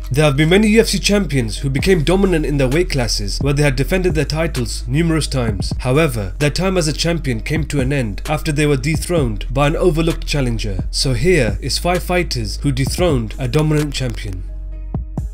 There have been many UFC champions who became dominant in their weight classes where they had defended their titles numerous times. However, their time as a champion came to an end after they were dethroned by an overlooked challenger. So here is 5 fighters who dethroned a dominant champion.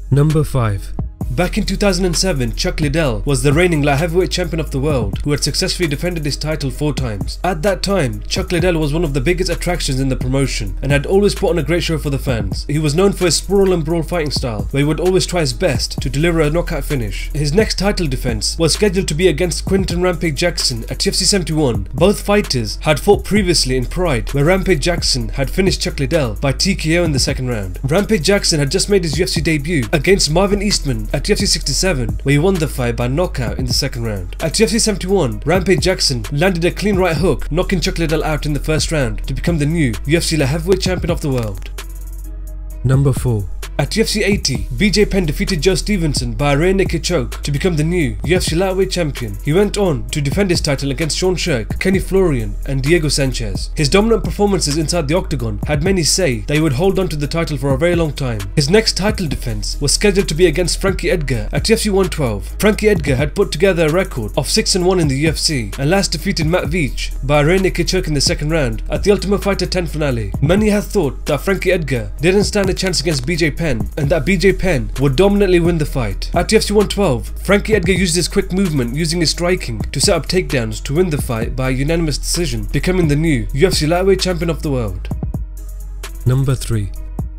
Number 5. Back in 2007, Chuck Liddell was the reigning light heavyweight champion of the world who had successfully defended his title 4 times. At that time, Chuck Liddell was one of the biggest attractions in the promotion and had always put on a great show for the fans. He was known for his sprawl and brawl fighting style, where he would always try his best to deliver a knockout finish. His next title defense was scheduled to be against Quinton Rampage Jackson at UFC 71. Both fighters had fought previously in Pride, where Rampage Jackson had finished Chuck Liddell by TKO in the second round. Rampage Jackson had just made his UFC debut against Marvin Eastman at UFC 67, where he won the fight by knockout in the second round. At UFC 71, Rampage Jackson landed a clean right hook, knocking Chuck Liddell out in the first round to become the new UFC light heavyweight champion of the world. Number 4. At UFC 80, BJ Penn defeated Joe Stevenson by a rear naked choke to become the new UFC lightweight champion. He went on to defend his title against Sean Sherk, Kenny Florian and Diego Sanchez. His dominant performances inside the octagon had many say that he would hold on to the title for a very long time. His next title defense was scheduled to be against Frankie Edgar at UFC 112. Frankie Edgar had put together a record of 6-1 in the UFC and last defeated Matt Veach by a rear naked choke in the second round at the Ultimate Fighter 10 finale. Many had thought that Frankie Edgar didn't stand a chance against BJ Penn and that BJ Penn would dominantly win the fight. At UFC 112, Frankie Edgar used his quick movement using his striking to set up takedowns to win the fight by a unanimous decision, becoming the new UFC lightweight champion of the world. Number 3.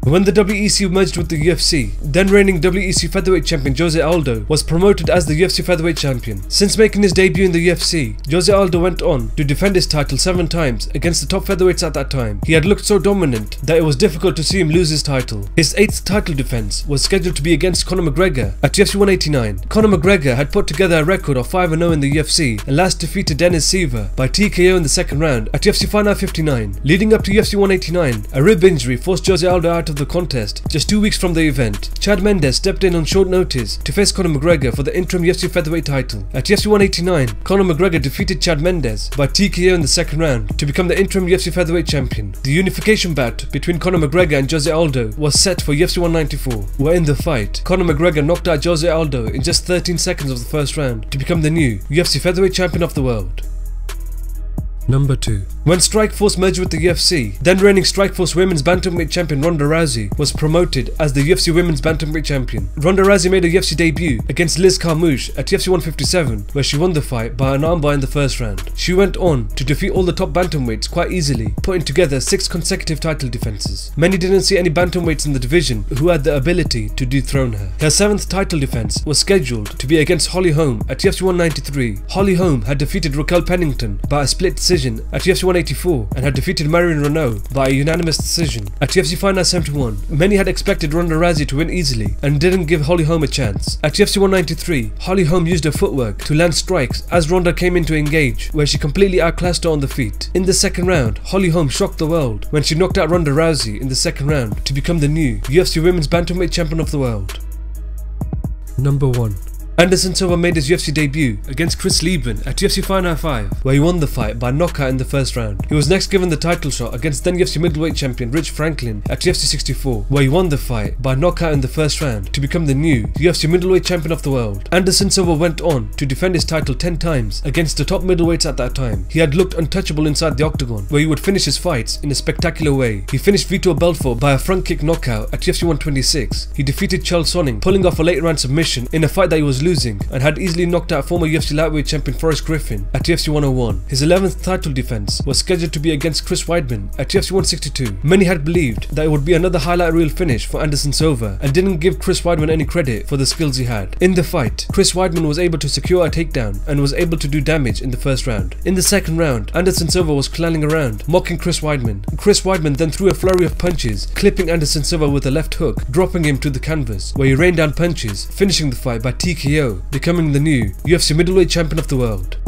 When the WEC merged with the UFC, then reigning WEC featherweight champion Jose Aldo was promoted as the UFC featherweight champion. Since making his debut in the UFC, Jose Aldo went on to defend his title 7 times against the top featherweights at that time. He had looked so dominant that it was difficult to see him lose his title. His 8th title defense was scheduled to be against Conor McGregor at UFC 189. Conor McGregor had put together a record of 5-0 in the UFC and last defeated Dennis Silva by TKO in the second round at UFC Fight Night 59. Leading up to UFC 189, a rib injury forced Jose Aldo out of the contest just 2 weeks from the event. Chad Mendes stepped in on short notice to face Conor McGregor for the interim UFC featherweight title. At UFC 189, Conor McGregor defeated Chad Mendes by TKO in the second round to become the interim UFC featherweight champion. The unification bout between Conor McGregor and Jose Aldo was set for UFC 194, where in the fight, Conor McGregor knocked out Jose Aldo in just 13 seconds of the first round to become the new UFC featherweight champion of the world. Number 2. When Strikeforce merged with the UFC, then reigning Strikeforce Women's Bantamweight champion Ronda Rousey was promoted as the UFC Women's Bantamweight champion. Ronda Rousey made a UFC debut against Liz Carmouche at UFC 157, where she won the fight by an armbar in the first round. She went on to defeat all the top bantamweights quite easily, putting together 6 consecutive title defenses. Many didn't see any bantamweights in the division who had the ability to dethrone her. Her 7th title defense was scheduled to be against Holly Holm at UFC 193. Holly Holm had defeated Raquel Pennington by a split decision at UFC 184 and had defeated Marion Renault by a unanimous decision at UFC Fight Night 71. Many had expected Ronda Rousey to win easily and didn't give Holly Holm a chance. At UFC 193, Holly Holm used her footwork to land strikes as Ronda came in to engage, where she completely outclassed her on the feet. In the second round, Holly Holm shocked the world when she knocked out Ronda Rousey in the second round to become the new UFC Women's Bantamweight champion of the world. Number 1. Anderson Silva made his UFC debut against Chris Lieben at UFC Fight Night 5, where he won the fight by knockout in the first round. He was next given the title shot against then UFC middleweight champion Rich Franklin at UFC 64, where he won the fight by knockout in the first round to become the new UFC middleweight champion of the world. Anderson Silva went on to defend his title 10 times against the top middleweights at that time. He had looked untouchable inside the octagon, where he would finish his fights in a spectacular way. He finished Vitor Belfort by a front kick knockout at UFC 126. He defeated Charles Sonnen, pulling off a late round submission in a fight that he was losing, and had easily knocked out former UFC lightweight champion Forrest Griffin at UFC 101. His 11th title defense was scheduled to be against Chris Weidman at UFC 162. Many had believed that it would be another highlight reel finish for Anderson Silva and didn't give Chris Weidman any credit for the skills he had. In the fight, Chris Weidman was able to secure a takedown and was able to do damage in the first round. In the second round, Anderson Silva was clowning around, mocking Chris Weidman. Chris Weidman then threw a flurry of punches, clipping Anderson Silva with a left hook, dropping him to the canvas, where he rained down punches, finishing the fight by TKO, becoming the new UFC middleweight champion of the world.